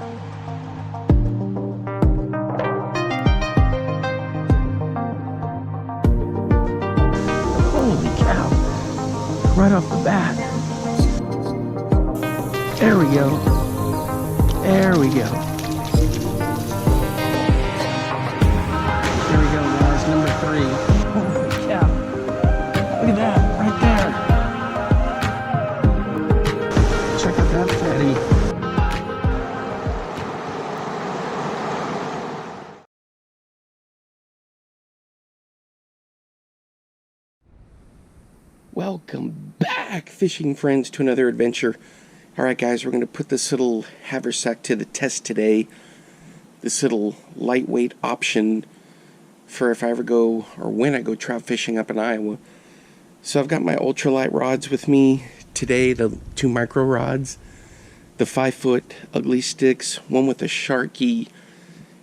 Holy cow. Right off the bat. There we go. There we go. There we go, guys. Number 3. Holy cow. Look at that. Right there. Check out that fatty. Welcome back, fishing friends, to another adventure. Alright guys, we're going to put this little Haversack to the test today. This little lightweight option for if I ever go, or when I go trout fishing up in Iowa. So I've got my ultralight rods with me today, the 2 micro rods. The 5-foot ugly sticks, one with a Sharky,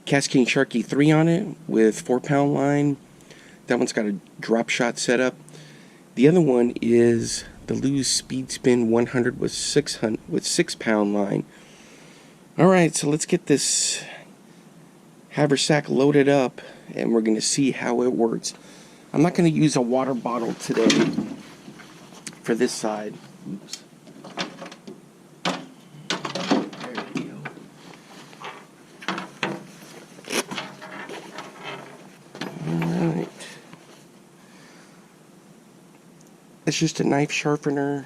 Cascade Sharky 3 on it with 4-pound line. That one's got a drop shot setup. The other one is the Lew's Speed Spin 100 with 6-pound line. Alright, so let's get this Haversack loaded up and we're going to see how it works. I'm not going to use a water bottle today for this side. Oops. There we go. Alright. It's just a knife sharpener.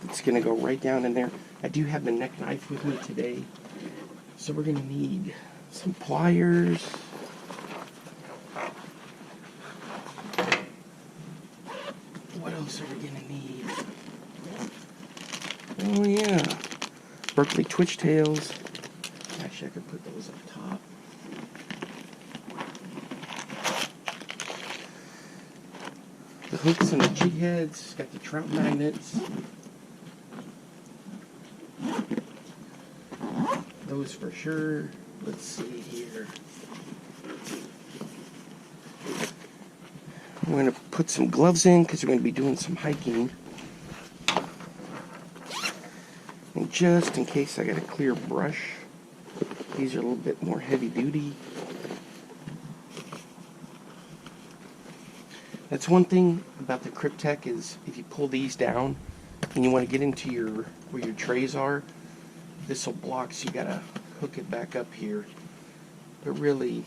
It's going to go right down in there. I do have the neck knife with me today. So we're going to need some pliers. What else are we going to need? Oh yeah. Berkley twitch tails. Actually, I could put those up top. The hooks and the jig heads, got the trout magnets. Those for sure. Let's see here. I'm going to put some gloves in because we're going to be doing some hiking. And just in case I got a clear brush, these are a little bit more heavy duty. That's one thing about the Cryptek is if you pull these down and you want to get into where your trays are, this will block, so you gotta hook it back up here. But really,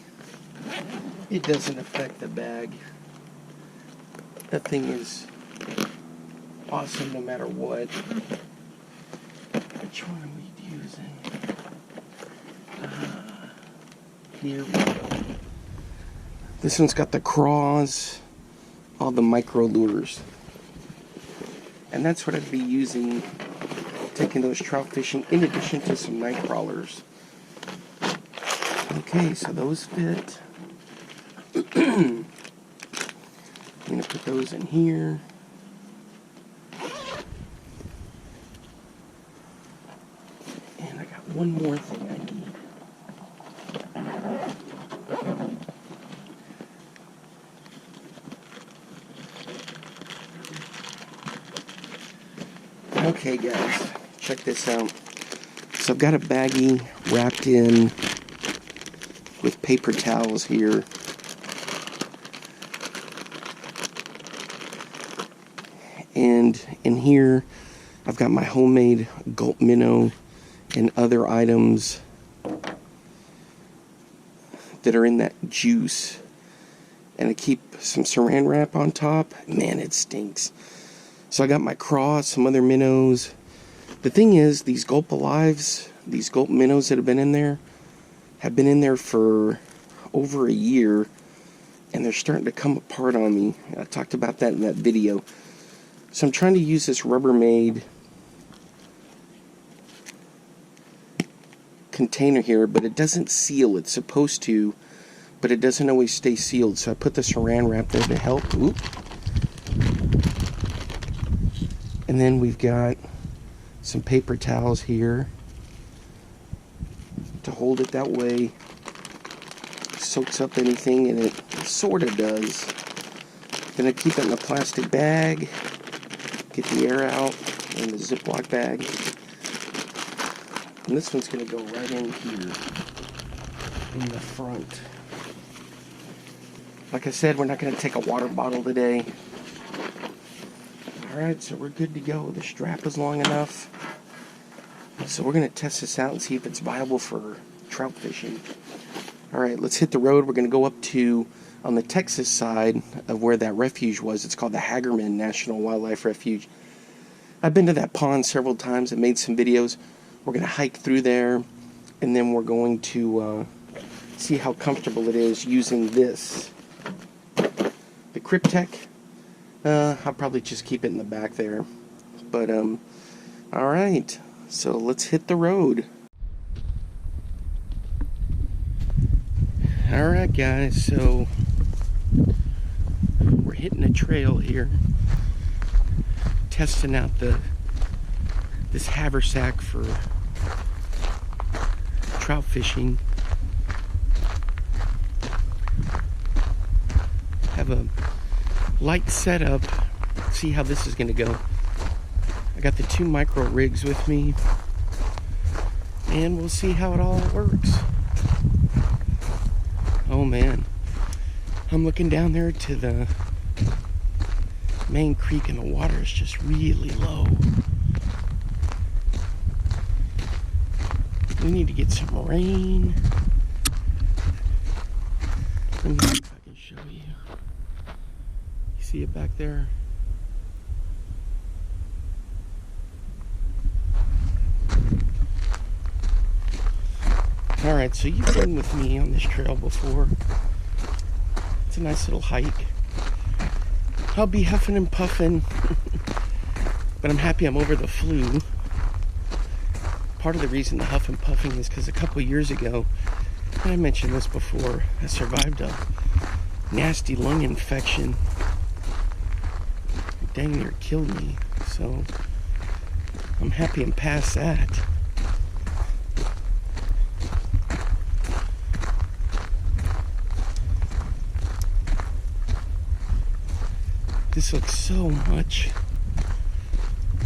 it doesn't affect the bag. That thing is awesome no matter what. Which one are we using? Here we go. This one's got the craws. All the micro lures, and that's what I'd be using, taking those trout fishing in addition to some night crawlers. Okay, so those fit. I'm gonna put those in here. And I got one more thing I need. Okay guys, check this out. So I've got a baggie wrapped in with paper towels here. And in here, I've got my homemade Gulp Minnow and other items that are in that juice. And I keep some saran wrap on top. Man, it stinks. So I got my craw, some other minnows. The thing is, these Gulp Alives, these Gulp minnows that have been in there for over a year, and they're starting to come apart on me. I talked about that in that video. So I'm trying to use this Rubbermaid container here, but it doesn't seal. It's supposed to, but it doesn't always stay sealed. So I put the saran wrap there to help. Oop. And then we've got some paper towels here to hold it that way. Soaks up anything, and it sort of does. Then I keep it in a plastic bag, get the air out in the Ziploc bag. And this one's going to go right in here in the front. Like I said, we're not going to take a water bottle today. Alright, so we're good to go. The strap is long enough. So we're going to test this out and see if it's viable for trout fishing. Alright, let's hit the road. We're going to go up to, on the Texas side of where that refuge was. It's called the Hagerman National Wildlife Refuge. I've been to that pond several times and made some videos. We're going to hike through there, and then we're going to see how comfortable it is using this. The Cryptek, I'll probably just keep it in the back there. But, alright, so let's hit the road. Alright guys, so we're hitting a trail here, testing out this haversack for trout fishing. Have a light setup. See how this is going to go. I got the 2 micro rigs with me, and we'll see how it all works. Oh man, I'm looking down there to the main creek and the water is just really low. We need to get some rain. Let me see if I can show you. You see it back there? Alright, so you've been with me on this trail before. It's a nice little hike. I'll be huffing and puffing, but I'm happy I'm over the flu. Part of the reason the huff and puffing is because a couple years ago, and I mentioned this before, I survived a nasty lung infection. It dang near killed me, so I'm happy I'm past that. This looks so much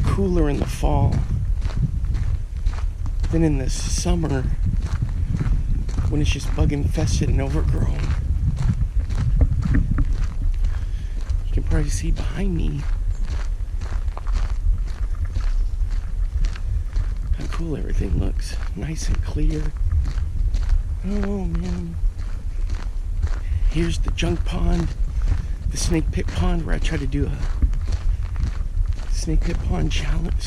cooler in the fall than in the summer when it's just bug infested and overgrown. You can probably see behind me how cool everything looks. Nice and clear. Oh man. Here's the junk pond. The snake pit pond where I tried to do a snake pit pond challenge.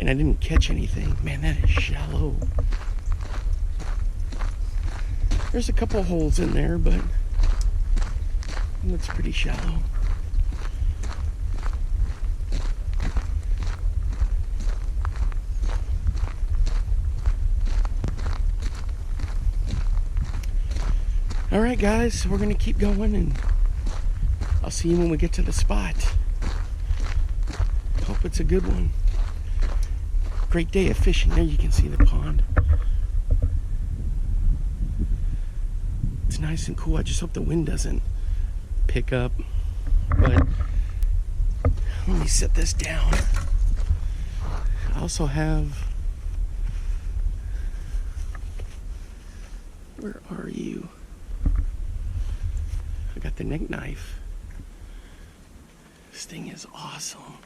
And I didn't catch anything. Man, that is shallow. There's a couple holes in there, but it looks pretty shallow. Alright guys, so we're going to keep going, and I'll see you when we get to the spot. Hope it's a good one. Great day of fishing. There you can see the pond. It's nice and cool. I just hope the wind doesn't pick up. But let me set this down. I also have... Where are you? I got the neck knife. This thing is awesome.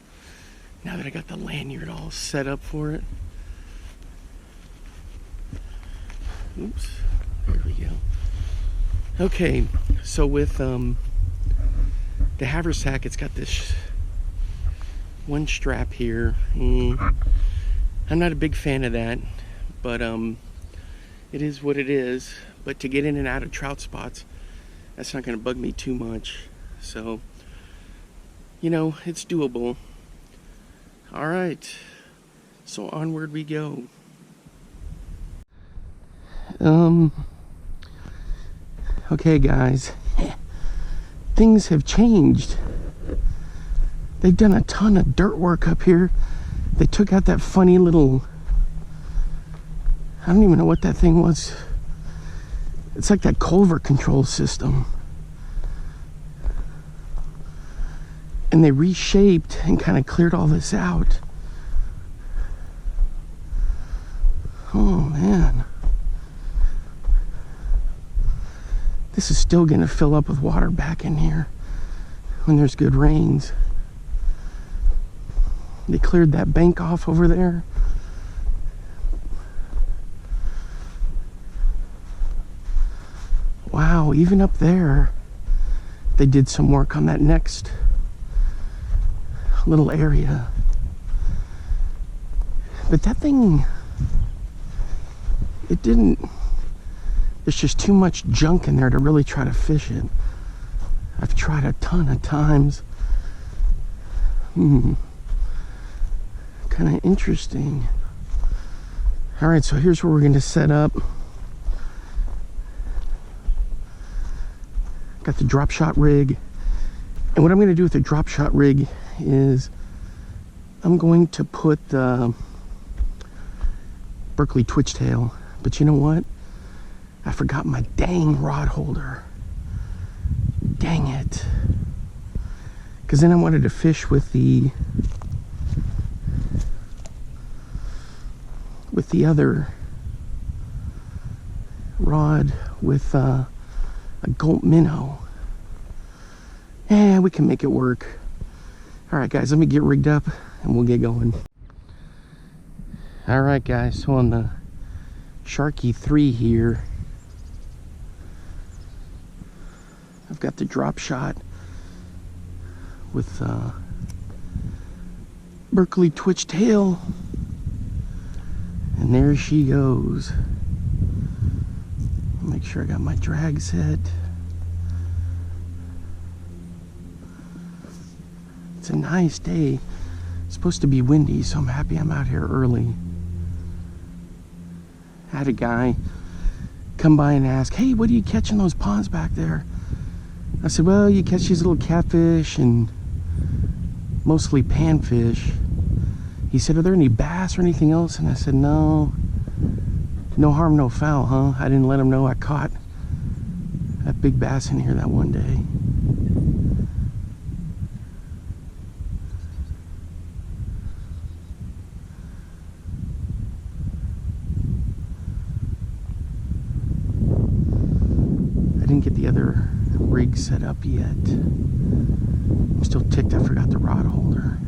Now that I got the lanyard all set up for it. Oops. There we go. Okay, so with the Haversack, it's got this one strap here. I'm not a big fan of that, but it is what it is. But to get in and out of trout spots, that's not going to bug me too much. So, you know, it's doable. All right, so onward we go. Okay guys, things have changed. They've done a ton of dirt work up here. They took out that funny little, I don't even know what that thing was. It's like that culvert control system. And they reshaped and kind of cleared all this out. Oh man. This is still going to fill up with water back in here when there's good rains. They cleared that bank off over there. Wow, even up there, they did some work on that next little area. But that thing, it didn't, there's just too much junk in there to really try to fish it. I've tried a ton of times. Kind of interesting. All right, so here's where we're going to set up. Got the drop shot rig. And what I'm going to do with the drop shot rig is I'm going to put the Berkley twitch tail. But you know what? I forgot my dang rod holder. Dang it. Because then I wanted to fish with the other rod with a Gulp Minnow. Yeah, we can make it work. All right, guys, let me get rigged up and we'll get going. All right, guys, so on the Sharky 3 here, I've got the drop shot with Berkley twitch tail, and there she goes. Make sure I got my drag set. It's a nice day. It's supposed to be windy, so I'm happy I'm out here early. I had a guy come by and ask, "Hey, what are you catching those ponds back there?" I said, "Well, you catch these little catfish and mostly panfish." He said, "Are there any bass or anything else?" And I said, "No. No harm, no foul, huh?" I didn't let him know I caught that big bass in here that one day. I didn't get the other rig set up yet. I'm still ticked I forgot the rod holder.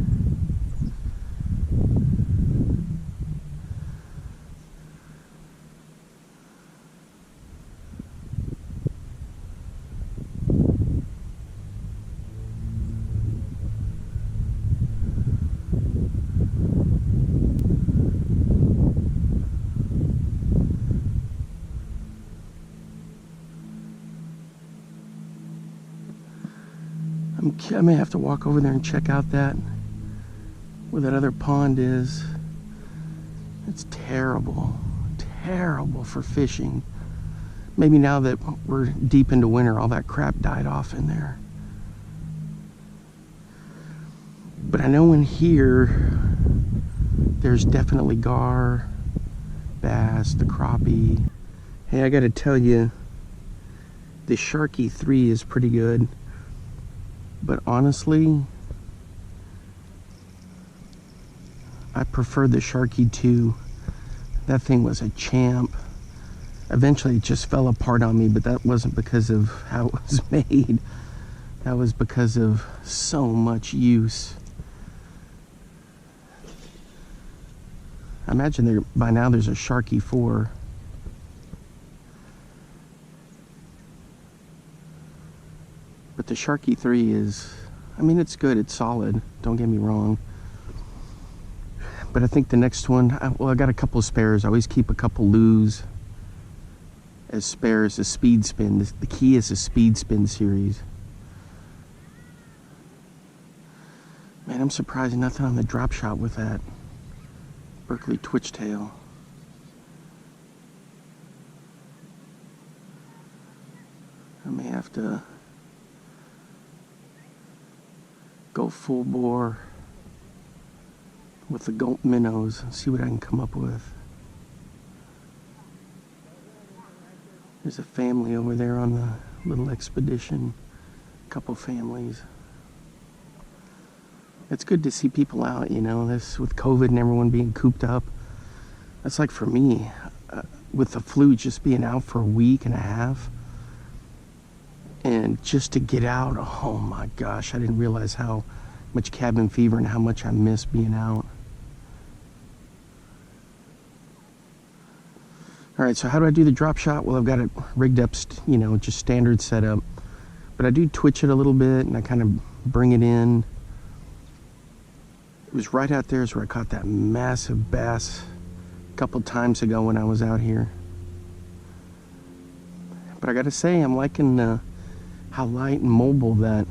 I may have to walk over there and check out that, where that other pond is. It's terrible, terrible for fishing. Maybe now that we're deep into winter, all that crap died off in there. But I know in here, there's definitely gar, bass, the crappie. Hey, I gotta tell you, the Sharky 3 is pretty good. But honestly, I prefer the Sharky 2. That thing was a champ. Eventually it just fell apart on me, but that wasn't because of how it was made. That was because of so much use. I imagine by now there's a Sharky 4. But the Sharky 3 is, I mean, it's good, it's solid, don't get me wrong. But I think the next one, I got a couple of spares. I always keep a couple loos as spares, a speed spin. The key is a speed spin series. Man, I'm surprised nothing on the drop shot with that Berkley twitch tail. I may have to go full bore with the Gulp minnows and see what I can come up with. There's a family over there on the little expedition. A couple families. It's good to see people out, you know, this with COVID and everyone being cooped up. That's like for me, with the flu, just being out for a week and a half. And just to get out, oh my gosh, I didn't realize how much cabin fever and how much I miss being out. All right, so how do I do the drop shot? Well, I've got it rigged up, you know, just standard setup. But I do twitch it a little bit and I kind of bring it in. It was right out there is where I caught that massive bass a couple times ago when I was out here. But I gotta say, I'm liking how light and mobile that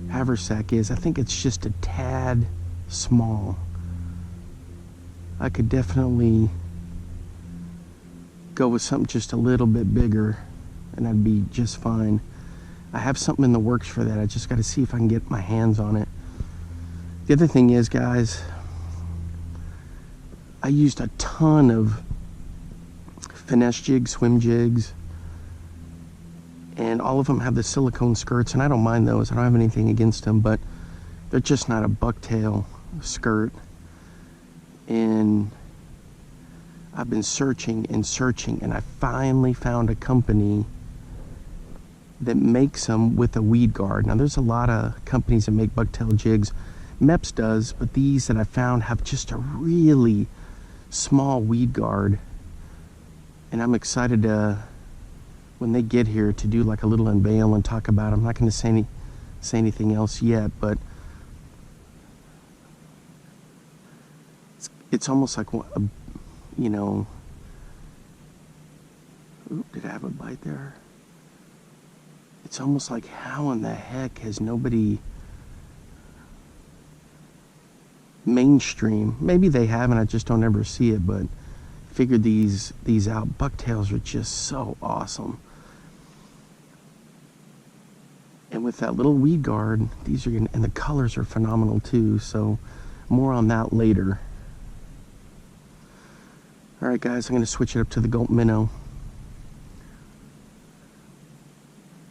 Haversack is. I think it's just a tad small. I could definitely go with something just a little bit bigger and I'd be just fine. I have something in the works for that. I just got to see if I can get my hands on it. The other thing is, guys, I used a ton of finesse jigs, swim jigs, and all of them have the silicone skirts, and I don't mind those. I don't have anything against them, but they're just not a bucktail skirt. And I've been searching and searching, and I finally found a company that makes them with a weed guard. Now, there's a lot of companies that make bucktail jigs. Mepps does, but these that I found have just a really small weed guard. And I'm excited to, when they get here, to do like a little unveil and talk about them. I'm not going to say anything else yet, but it's almost like, you know, oop, did I have a bite there? It's almost like, how in the heck has nobody mainstream? Maybe they have and I just don't ever see it, but figured these out. Bucktails are just so awesome. And with that little weed guard, these are gonna, and the colors are phenomenal too, so more on that later. All right, guys, I'm going to switch it up to the Gulp Minnow.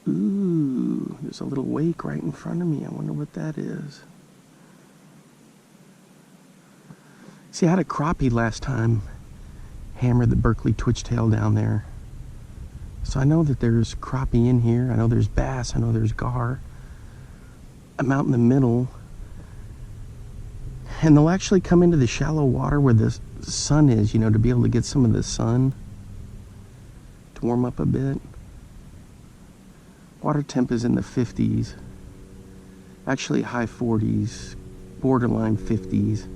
Ooh, there's a little wake right in front of me. I wonder what that is. See, I had a crappie last time. Hammered the Berkley twitchtail down there. So I know that there's crappie in here. I know there's bass. I know there's gar. I'm out in the middle. And they'll actually come into the shallow water where the sun is, you know, to be able to get some of the sun to warm up a bit. Water temp is in the 50s. Actually high 40s, borderline 50s.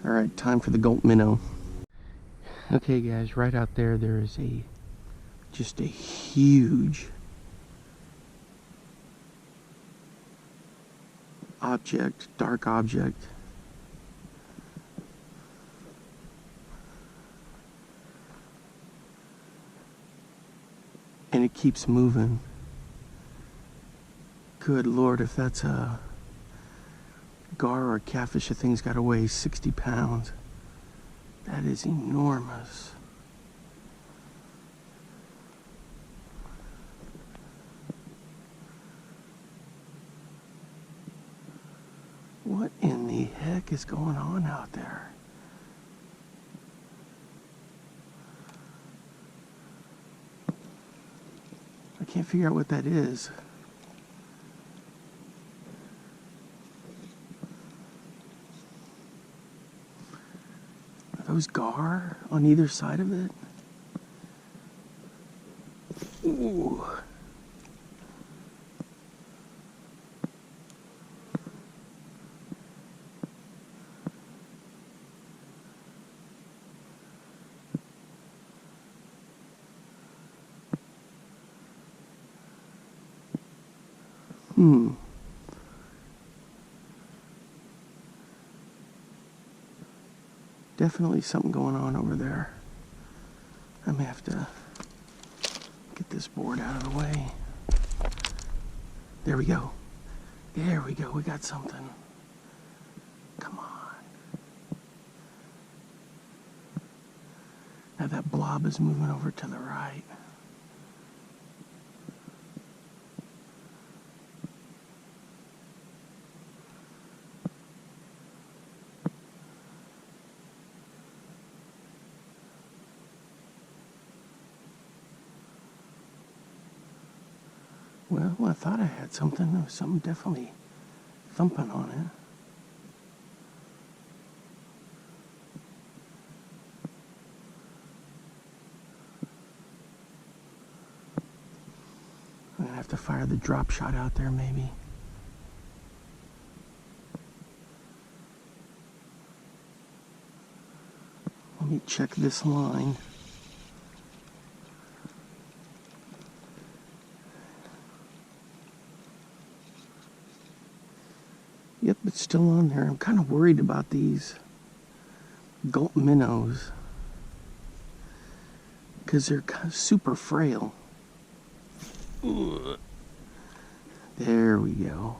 All right, time for the Gulp Minnow. Okay, guys, right out there, there is just a huge object, dark object. And it keeps moving. Good Lord, if that's a gar or a catfish, the thing's got to weigh 60 pounds. That is enormous. What in the heck is going on out there? I can't figure out what that is. Are those gar on either side of it? Ooh. Definitely something going on over there. I may have to get this board out of the way. There we go. There we go. We got something. Come on. Now that blob is moving over to the right. Well, I thought I had something. There was something definitely thumping on it. I'm gonna have to fire the drop shot out there, maybe. Let me check this line. Yep, it's still on there. I'm kind of worried about these Gulp minnows because they're kind of super frail. Ugh. There we go.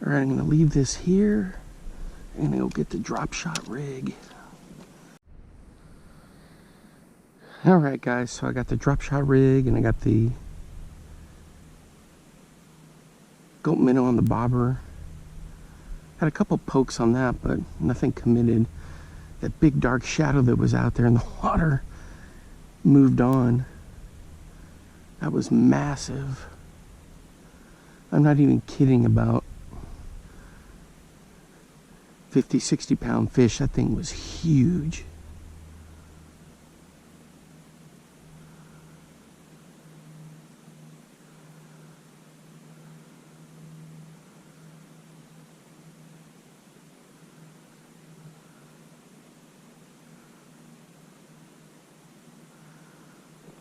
All right, I'm gonna leave this here. I'm gonna go get the drop shot rig. All right, guys, so I got the drop shot rig and I got the Gulp minnow on the bobber. Had a couple pokes on that, but nothing committed. That big dark shadow that was out there in the water moved on. That was massive. I'm not even kidding about 50, 60 pound fish. That thing was huge.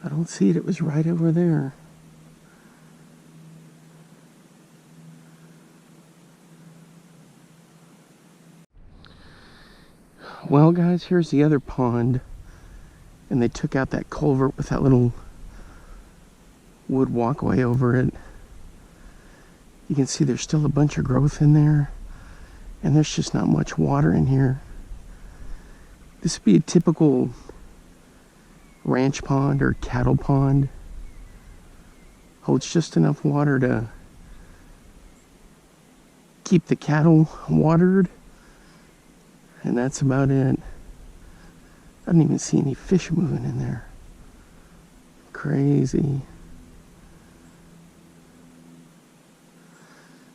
I don't see it. It was right over there. Well, guys, here's the other pond. And they took out that culvert with that little wood walkway over it. You can see there's still a bunch of growth in there. And there's just not much water in here. This would be a typical ranch pond or cattle pond. Holds just enough water to keep the cattle watered, and that's about it. I don't even see any fish moving in there. Crazy.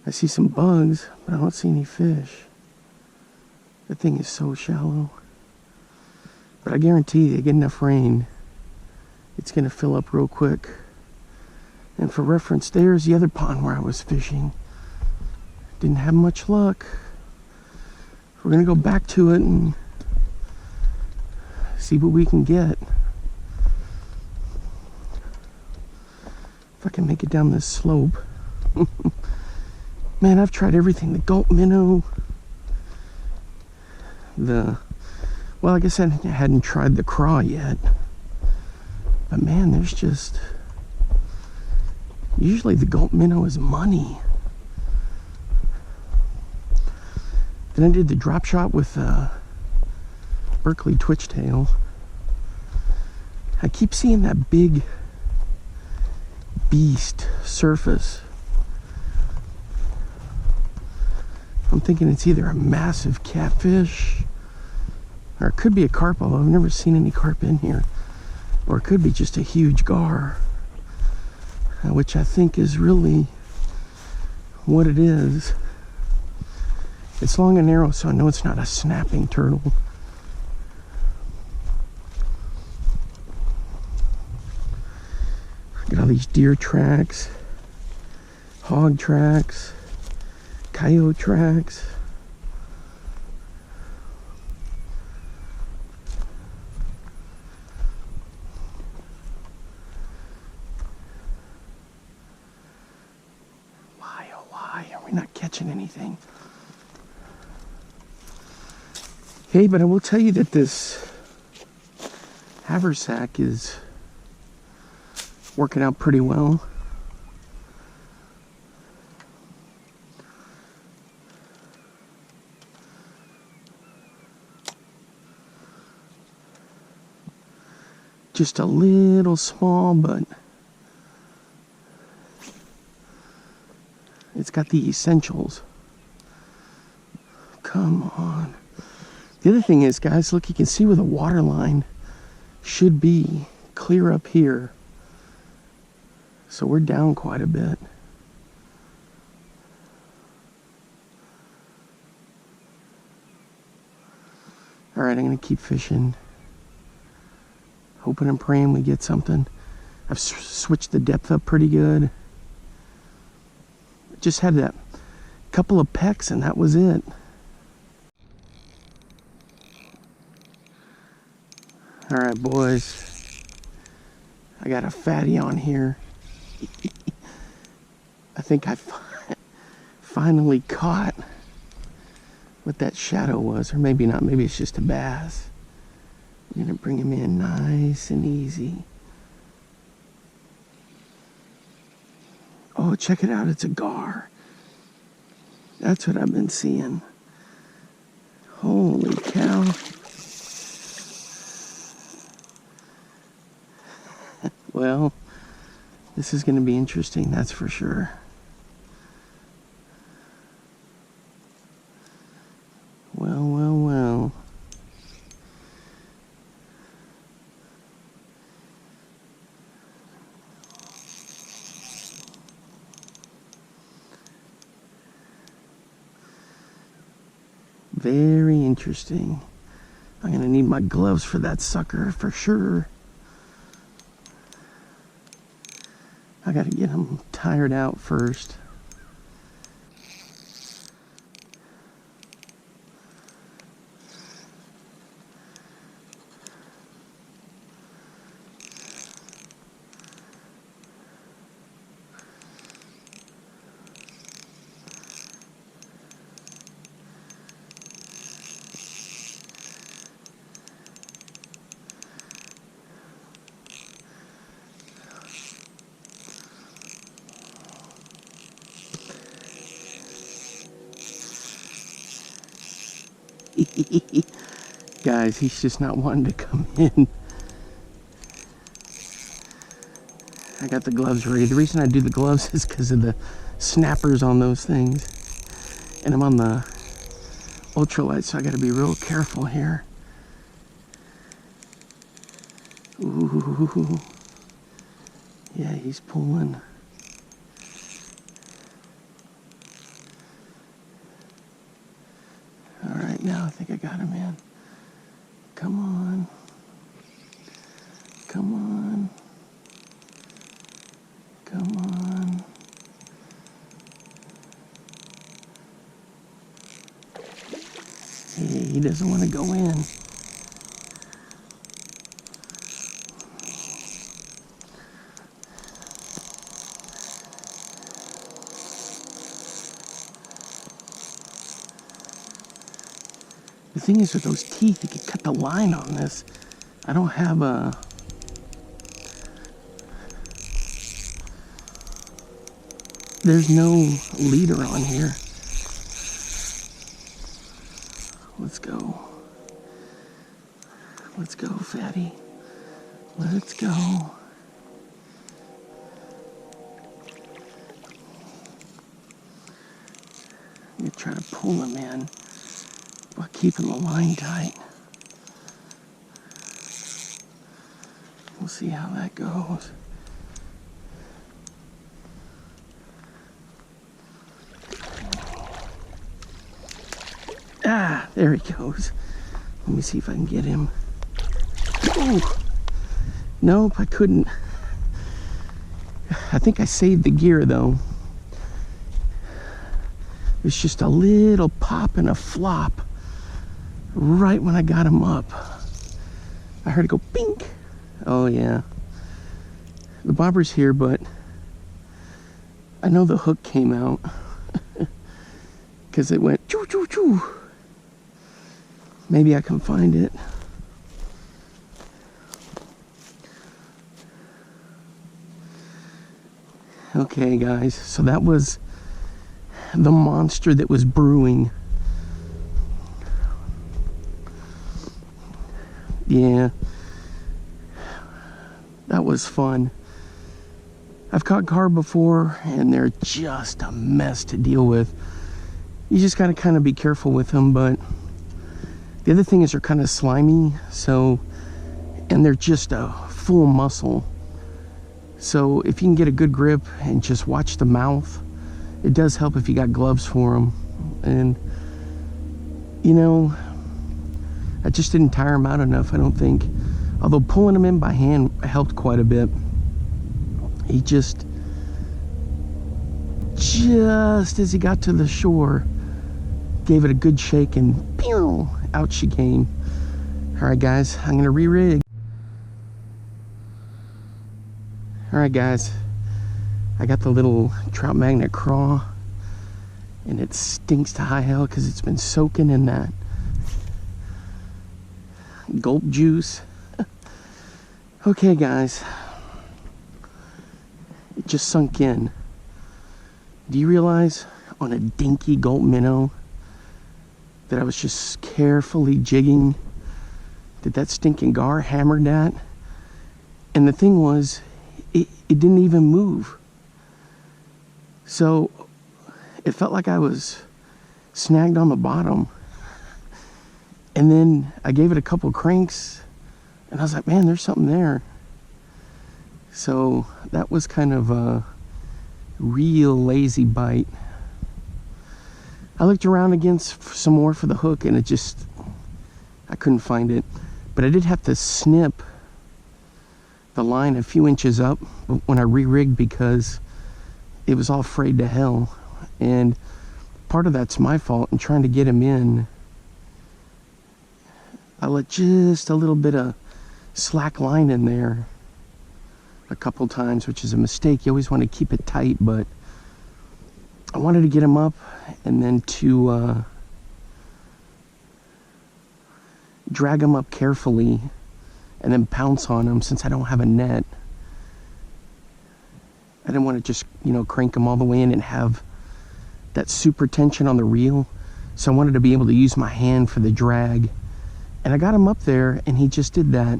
I see some bugs, but I don't see any fish. That thing is so shallow. But I guarantee you, get enough rain, it's gonna fill up real quick. And for reference, there's the other pond where I was fishing. Didn't have much luck. We're gonna go back to it and see what we can get. If I can make it down this slope. Man, I've tried everything. The Gulp minnow. Well, I guess I hadn't tried the craw yet. But man, there's just... Usually the Gulp minnow is money. Then I did the drop shot with Berkley twitch tail. I keep seeing that big beast surface. I'm thinking it's either a massive catfish, or it could be a carp, although I've never seen any carp in here. Or it could be just a huge gar, which I think is really what it is. It's long and narrow, so I know it's not a snapping turtle. Got all these deer tracks, hog tracks, coyote tracks. Why, oh why are we not catching anything? Okay, but I will tell you that this Haversack is working out pretty well. Just a little small, but it's got the essentials. Come on. The other thing is, guys, look, you can see where the water line should be clear up here. So we're down quite a bit. Alright, I'm going to keep fishing. Hoping and praying we get something. I've switched the depth up pretty good. Just had that couple of pecks and that was it. Alright, boys. I got a fatty on here. I think I finally caught what that shadow was, or maybe not, maybe it's just a bass. I'm gonna bring him in nice and easy. Oh, check it out, it's a gar. That's what I've been seeing. Holy cow. Well, this is gonna be interesting, that's for sure. Well, well, well. Very interesting. I'm gonna need my gloves for that sucker for sure. I gotta get him tired out first. Guys, he's just not wanting to come in. I got the gloves ready. The reason I do the gloves is because of the snappers on those things. And I'm on the ultralight, so I gotta be real careful here. Ooh. Yeah, he's pulling. Alright, now I think I got him in. Come on. Come on. Come on. Hey, he doesn't want to go in. The thing is with those teeth, you can cut the line on this. I don't have a... There's no leader on here. Let's go. Let's go, fatty. Let's go. I'm gonna try to pull him in while keeping the line tight. We'll see how that goes. Ah, there he goes. Let me see if I can get him. Oh, nope, I couldn't. I think I saved the gear though. There's just a little pop and a flop right when I got him up. I heard it go bink. Oh yeah. The bobber's here, but I know the hook came out because it went choo choo choo. Maybe I can find it. Okay guys, so that was the monster that was brewing. Yeah, that was fun. I've caught carp before and they're just a mess to deal with. You just gotta kind of be careful with them, but the other thing is they're kind of slimy, so, and and they're just a full muscle. So if you can get a good grip and just watch the mouth, it does help if you got gloves for them. And you know, I just didn't tire him out enough, I don't think. Although pulling him in by hand helped quite a bit. He just as he got to the shore, gave it a good shake, and pew, out she came. All right, guys, I'm gonna re-rig. All right, guys, I got the little trout magnet craw, and it stinks to high hell because it's been soaking in that Gulp juice. Okay, guys, it just sunk in. Do you realize on a dinky Gulp minnow that I was just carefully jigging that stinking gar hammered that? And the thing was, it didn't even move. So it felt like I was snagged on the bottom. And then I gave it a couple cranks, and I was like, man, there's something there. So that was kind of a real lazy bite. I looked around again some more for the hook, and I couldn't find it. But I did have to snip the line a few inches up when I re-rigged because it was all frayed to hell. And part of that's my fault in trying to get him in. I let just a little bit of slack line in there a couple times, which is a mistake. You always want to keep it tight, but I wanted to get him up and then to drag him up carefully and then pounce on him since I don't have a net. I didn't want to just, crank him all the way in and have that super tension on the reel. So I wanted to be able to use my hand for the drag. And I got him up there, and he just did that.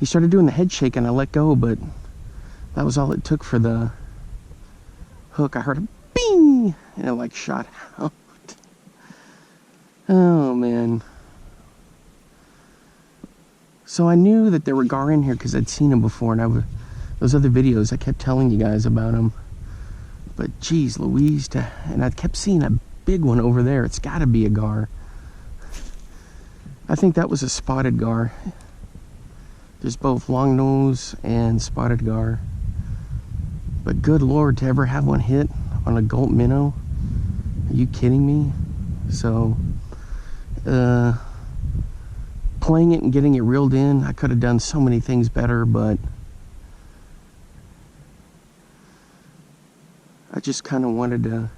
He started doing the head shake, and I let go, but that was all it took for the hook. I heard a bing, and it like shot out. Oh, man. So I knew that there were gar in here because I'd seen them before, and those other videos, I kept telling you guys about them. But geez Louise, and I kept seeing a big one over there. It's got to be a gar. I think that was a spotted gar. There's both long nose and spotted gar. But good Lord, to ever have one hit on a Gulp minnow? Are you kidding me? So, playing it and getting it reeled in, I could have done so many things better, but I just kind of wanted to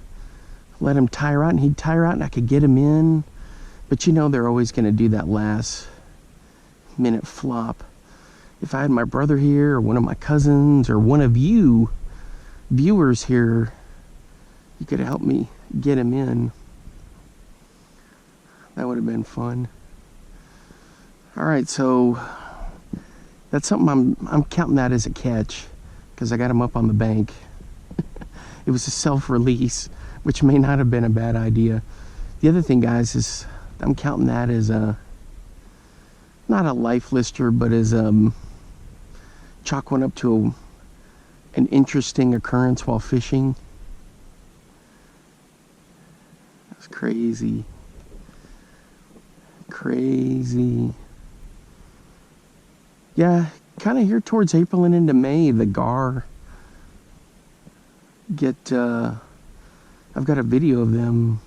let him tire out, and he'd tire out and I could get him in. But they're always going to do that last minute flop. If I had my brother here, or one of my cousins, or one of you viewers here, you could have helped me get him in. That would have been fun. All right, so that's something I'm counting that as a catch because I got him up on the bank. It was a self-release, which may not have been a bad idea. The other thing, guys, is I'm counting that as not a life lister, but as chalk one up to an interesting occurrence while fishing. That's crazy. Crazy. Yeah, kind of here towards April and into May, the gar I've got a video of them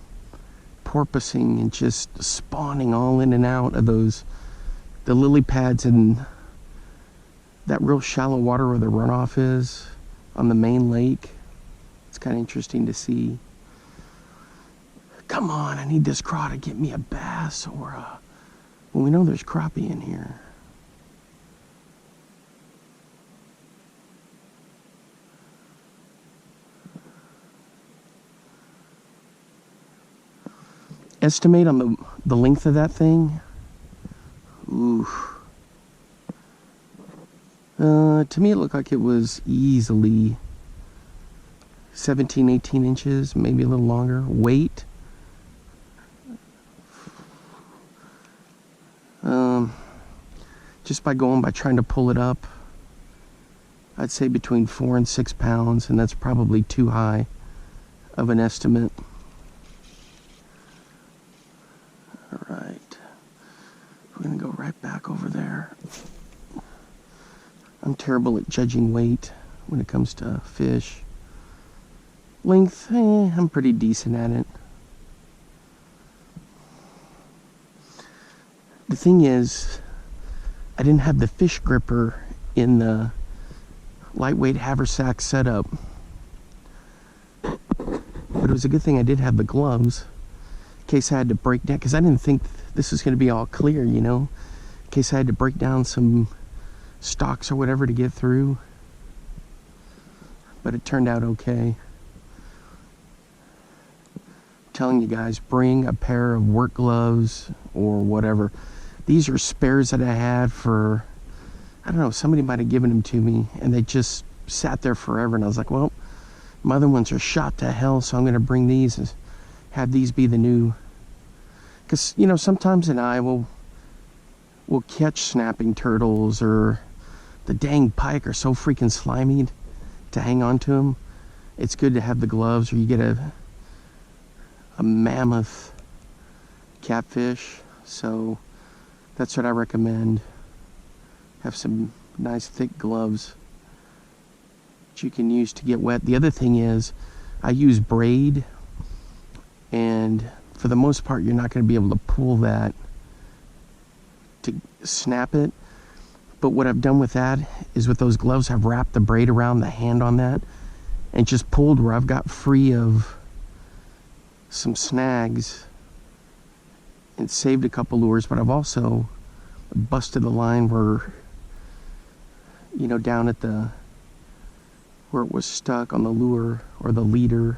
porpoising and just spawning all in and out of the lily pads and that real shallow water where the runoff is on the main lake. It's kind of interesting to see. Come on, I need this craw to get me a bass or well, we know there's crappie in here. Estimate on the length of that thing. Ooh. To me it looked like it was easily 17, 18 inches, maybe a little longer. Weight. just by trying to pull it up. I'd say between 4 and 6 pounds, and that's probably too high of an estimate. All right, we're gonna go right back over there. I'm terrible at judging weight when it comes to fish. Length, I'm pretty decent at it. The thing is, I didn't have the fish gripper in the lightweight haversack setup. But it was a good thing I did have the gloves in case I had to break down, because I didn't think this was going to be all clear, you know, in case I had to break down some stalks or whatever to get through. But it turned out okay. I'm telling you guys, bring a pair of work gloves or whatever. These are spares that I had for, I don't know, somebody might have given them to me, and they just sat there forever, and I was like, well, my other ones are shot to hell, so I'm going to bring these and have these be the new. Because, you know, sometimes we'll catch snapping turtles, or the dang pike are so freaking slimy to hang on to them. It's good to have the gloves, or you get a mammoth catfish. So that's what I recommend. Have some nice thick gloves that you can use to get wet. The other thing is, I use braid, and for the most part you're not going to be able to pull that to snap it. But what I've done with that is, with those gloves, I've wrapped the braid around the hand on that and just pulled where I've got free of some snags and saved a couple lures. But I've also busted the line where, you know, down at the where it was stuck on the lure or the leader.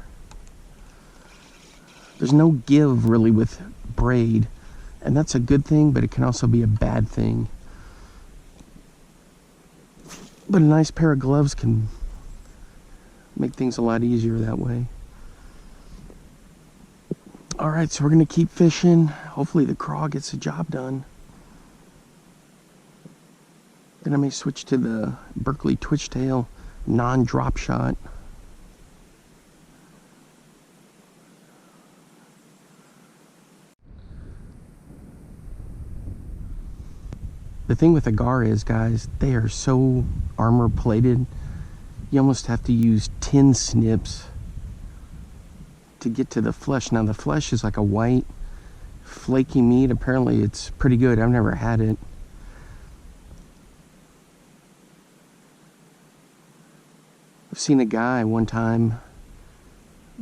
There's no give really with braid, and that's a good thing, but it can also be a bad thing. But a nice pair of gloves can make things a lot easier that way. All right, so we're gonna keep fishing. Hopefully the craw gets the job done. Then I may switch to the Berkley twitchtail non-drop shot. The thing with the gar is, guys, they are so armor plated, you almost have to use tin snips to get to the flesh. Now the flesh is like a white flaky meat. Apparently it's pretty good. I've never had it. I've seen a guy one time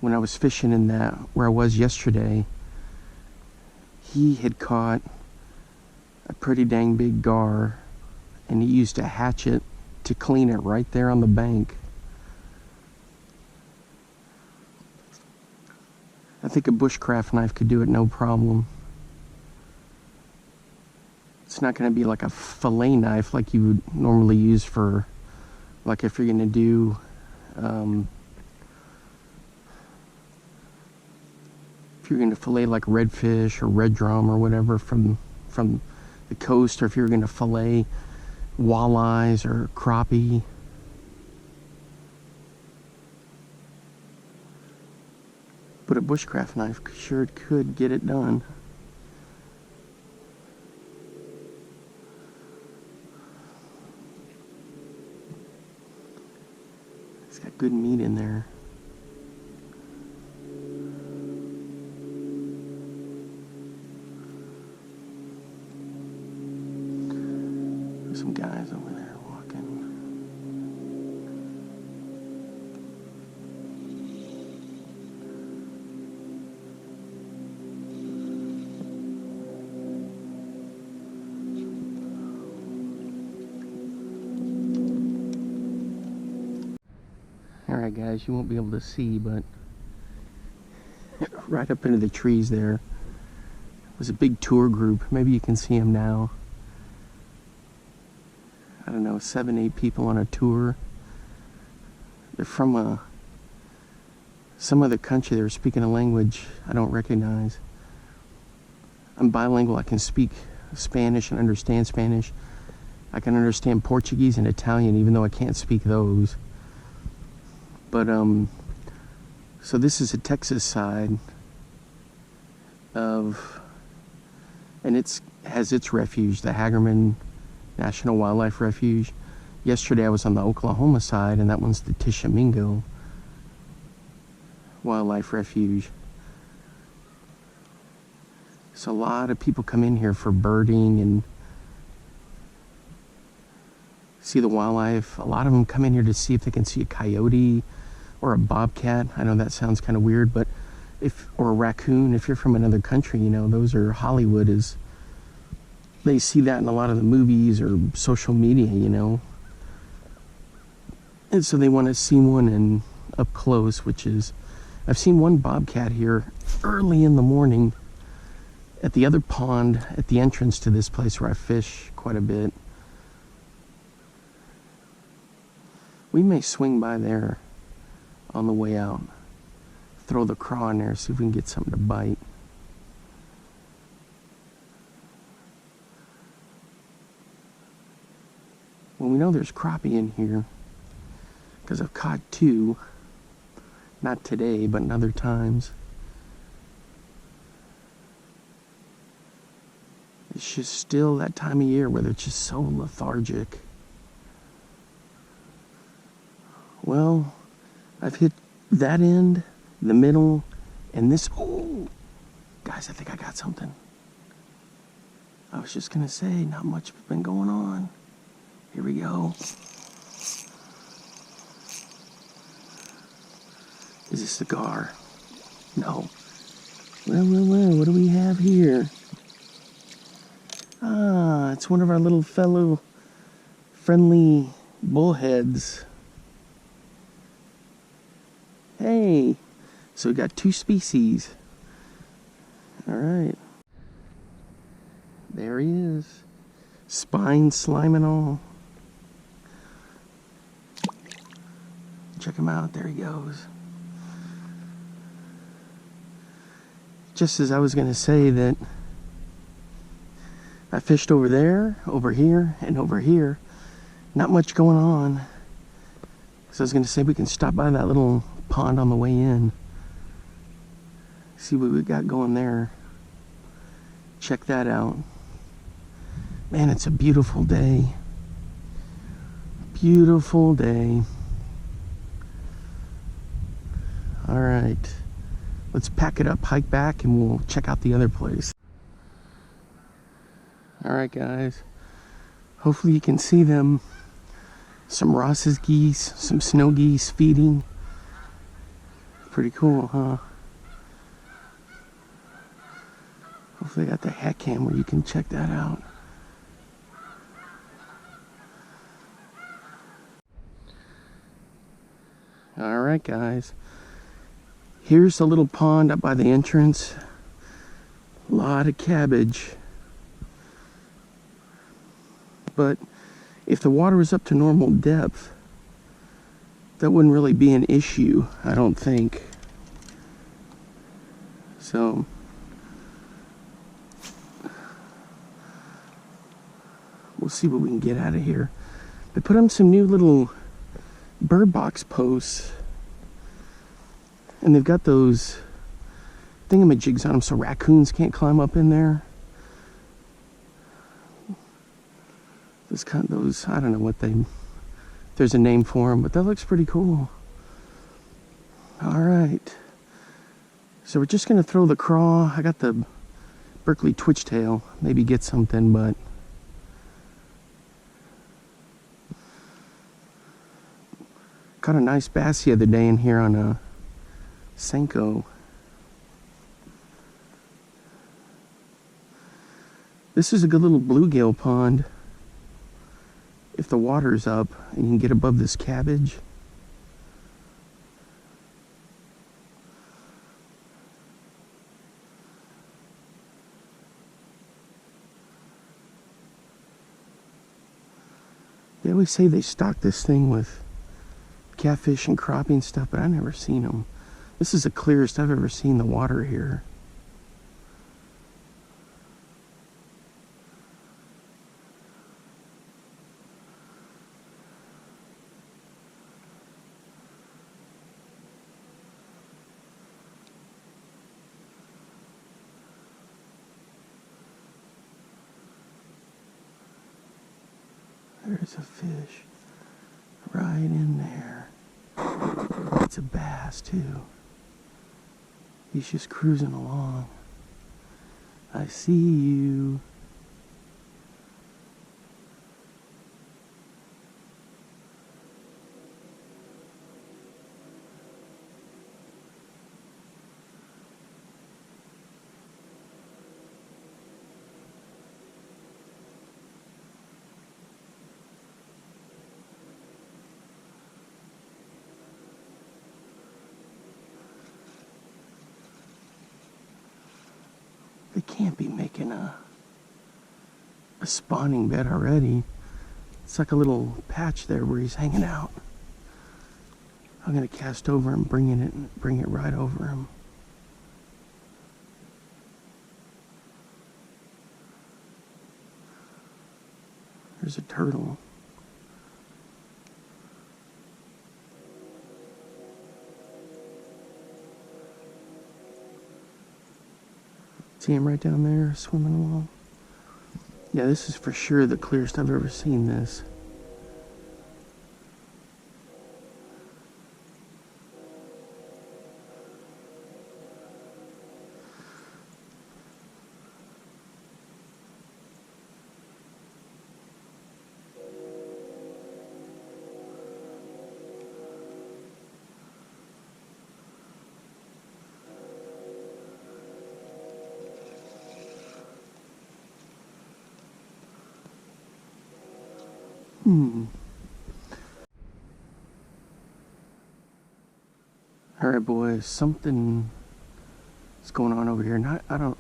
when I was fishing in that where I was yesterday. He had caught a pretty dang big gar, and he used a hatchet to clean it right there on the bank. I think a bushcraft knife could do it no problem. It's not going to be like a fillet knife like you would normally use for, like if you're going to do if you're going to fillet like redfish or red drum or whatever from the coast, or if you're going to fillet walleyes or crappie. But a bushcraft knife sure could get it done. It's got good meat in there. There's some guys over there walking. Alright guys, you won't be able to see, but right up into the trees there was a big tour group. Maybe you can see them now. I don't know, 7, 8 people on a tour. They're from some other country. They were speaking a language I don't recognize. I'm bilingual. I can speak Spanish and understand Spanish. I can understand Portuguese and Italian, even though I can't speak those. But, so this is the Texas side of, and has its refuge, the Hagerman National Wildlife Refuge. Yesterday I was on the Oklahoma side, and that one's the Tishomingo Wildlife Refuge. So a lot of people come in here for birding and see the wildlife. A lot of them come in here to see if they can see a coyote or a bobcat. I know that sounds kind of weird, but or a raccoon. If you're from another country, you know, those are Hollywood is, they see that in a lot of the movies or social media, you know. And so they want to see one and up close, which is, I've seen one bobcat here early in the morning at the other pond at the entrance to this place where I fish quite a bit. We may swing by there on the way out. Throw the craw in there, see if we can get something to bite. Well, we know there's crappie in here because I've caught two. Not today, but in other times. It's just still that time of year where it's just so lethargic. Well, I've hit that end, the middle, and this. Oh, guys, I think I got something. I was just gonna say, not much has been going on. Here we go. Is this the gar? No. Well, what do we have here? Ah, it's one of our little fellow friendly bullheads. Hey, so we got two species. All right. There he is. Spine, slime, and all. Check him out. There he goes. Just as I was going to say that I fished over there, over here, and over here. Not much going on. So I was going to say we can stop by that little pond on the way in. See what we got going there. Check that out. Man, it's a beautiful day. Beautiful day. All right. Let's pack it up, hike back, and we'll check out the other place. All right, guys. Hopefully you can see them. Some Ross's geese, some snow geese feeding. Pretty cool, huh? Hopefully I got the hat cam where you can check that out. All right, guys. Here's the little pond up by the entrance. A lot of cabbage. But if the water was up to normal depth, that wouldn't really be an issue, I don't think. So, we'll see what we can get out of here. They put up some new little bird box posts. And they've got those thingamajigs on them so raccoons can't climb up in there. Those, I don't know what there's a name for them, but that looks pretty cool. All right. So we're just going to throw the craw. I got the Berkley twitchtail. Maybe get something, but caught a nice bass the other day in here on a Senko. This is a good little bluegill pond. If the water's up and you can get above this cabbage. They always say they stock this thing with catfish and crappie and stuff, but I've never seen them. This is the clearest I've ever seen the water here. There's a fish right in there. It's a bass too. He's just cruising along. I see you. They can't be making a spawning bed already. It's like a little patch there where he's hanging out. I'm gonna cast over him, bring it right over him. There's a turtle. See him right down there swimming along? Yeah, this is for sure the clearest I've ever seen this. All right, boys, something is going on over here. I don't.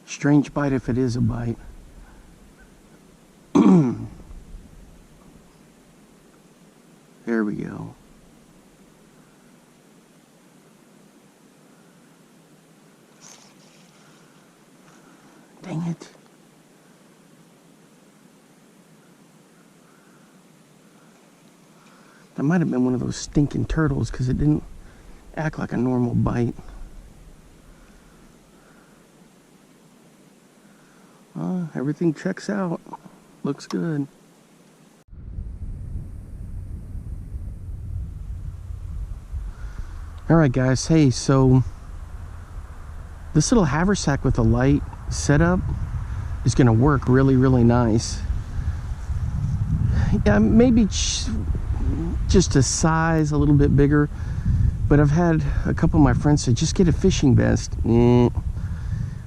Strange bite if it is a bite. There we go. Dang it. That might have been one of those stinking turtles because it didn't act like a normal bite. Everything checks out. Looks good. Alright guys, hey, so this little haversack with a light setup is going to work really, really nice. Yeah, maybe just a size a little bit bigger, but I've had a couple of my friends say just get a fishing vest.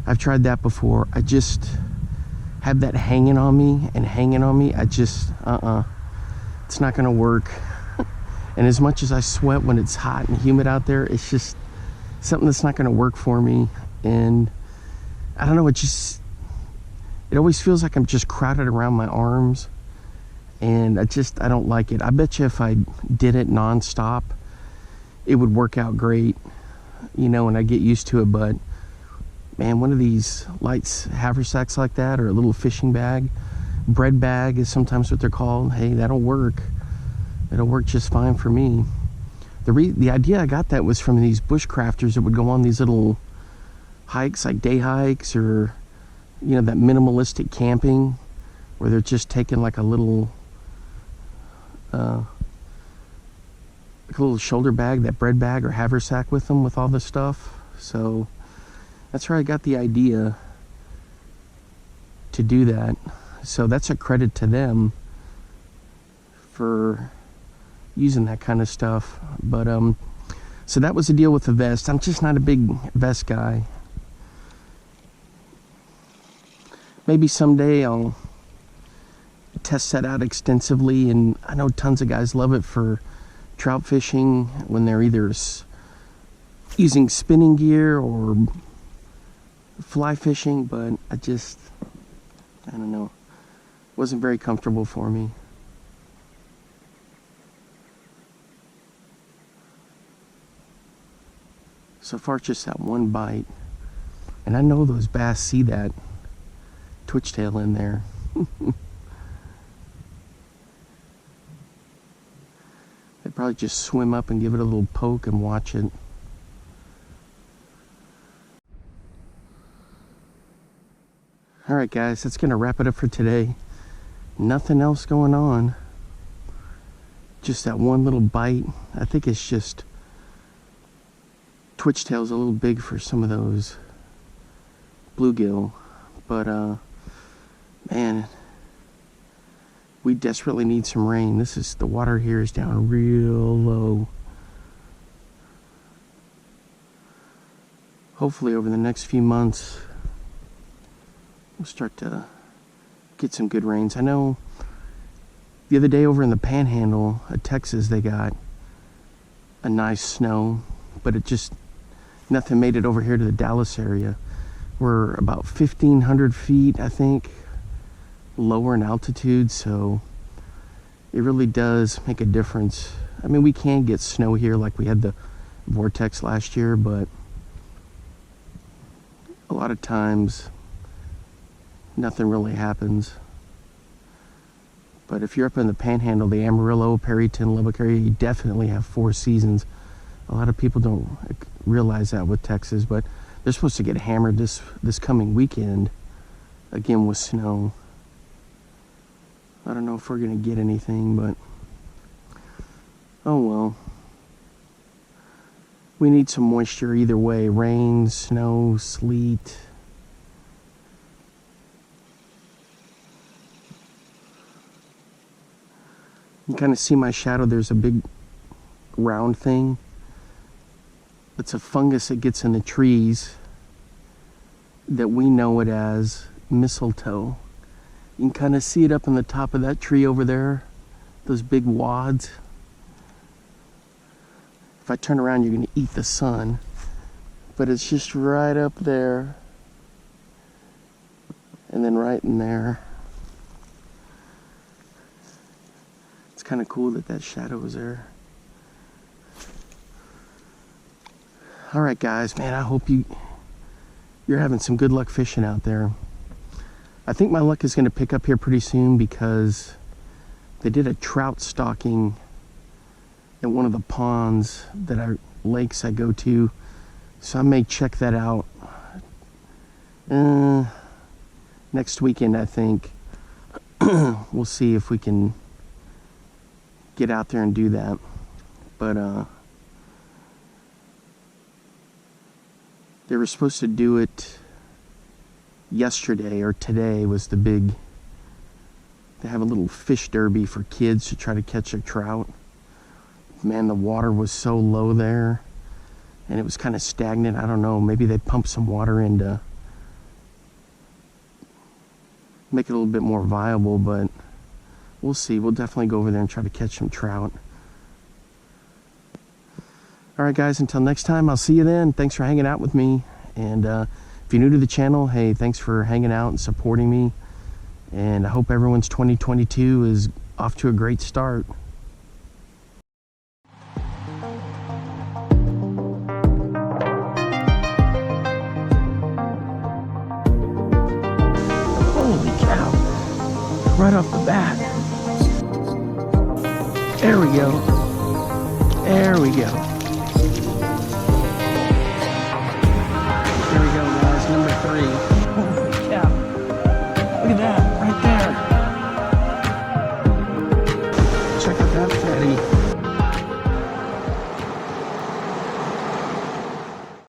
I've tried that before. I just have that hanging on me. I just it's not gonna work. And as much as I sweat when it's hot and humid out there, it's just something that's not gonna work for me. And I don't know, it always feels like I'm just crowded around my arms, and I don't like it. I bet you if I did it nonstop, it would work out great, you know, and I get used to it. But man, one of these lights haversacks like that, or a little fishing bag, bread bag is sometimes what they're called, hey, that'll work. It'll work just fine for me. The idea I got that was from these bushcrafters that would go on these little hikes, like day hikes, or you know, that minimalistic camping where they're just taking like a little shoulder bag, that bread bag or haversack with them with all this stuff. So that's where I got the idea to do that. So that's a credit to them for using that kind of stuff. But so that was the deal with the vest. I'm just not a big vest guy. Maybe someday I'll test that out extensively, and I know tons of guys love it for trout fishing when they're either using spinning gear or fly fishing, but I don't know, wasn't very comfortable for me. So far it's just that one bite, and I know those bass see that twitch tail in there. They probably just swim up and give it a little poke and watch it. Alright guys, that's going to wrap it up for today. Nothing else going on. Just that one little bite. I think it's just twitchtail's a little big for some of those bluegill. But man, we desperately need some rain. The water here is down real low. Hopefully over the next few months we'll start to get some good rains. I know the other day over in the Panhandle of Texas they got a nice snow, but nothing made it over here to the Dallas area. We're about 1,500 feet, I think, lower in altitude, so it really does make a difference. I mean, we can get snow here like we had the vortex last year, but a lot of times nothing really happens. But if you're up in the Panhandle, the Amarillo, Perryton, Lubbock area, you definitely have 4 seasons. A lot of people don't realize that with Texas, but they're supposed to get hammered this coming weekend again with snow. I don't know if we're gonna get anything, but oh well. We need some moisture either way. Rain, snow, sleet. You can kind of see my shadow. There's a big round thing. It's a fungus that gets in the trees that we know it as mistletoe. You can kind of see it up in the top of that tree over there, those big wads. If I turn around, you're going to eat the sun, but it's just right up there, and then right in there. It's kind of cool that shadow is there. All right, guys, man, I hope you're having some good luck fishing out there. I think my luck is going to pick up here pretty soon because they did a trout stocking at one of the ponds lakes I go to, so I may check that out next weekend. I think we'll see if we can get out there and do that. But they were supposed to do it yesterday, or today was the big, they have a little fish derby for kids to try to catch a trout. Man, the water was so low there and it was kind of stagnant. I don't know, maybe they pumped some water in to make it a little bit more viable, but we'll see. We'll definitely go over there and try to catch some trout. All right, guys, until next time, I'll see you then. Thanks for hanging out with me. And if you're new to the channel, hey, thanks for hanging out and supporting me. And I hope everyone's 2022 is off to a great start. Holy cow. Right off the bat. There we go. There we go. There we go, guys. Number 3.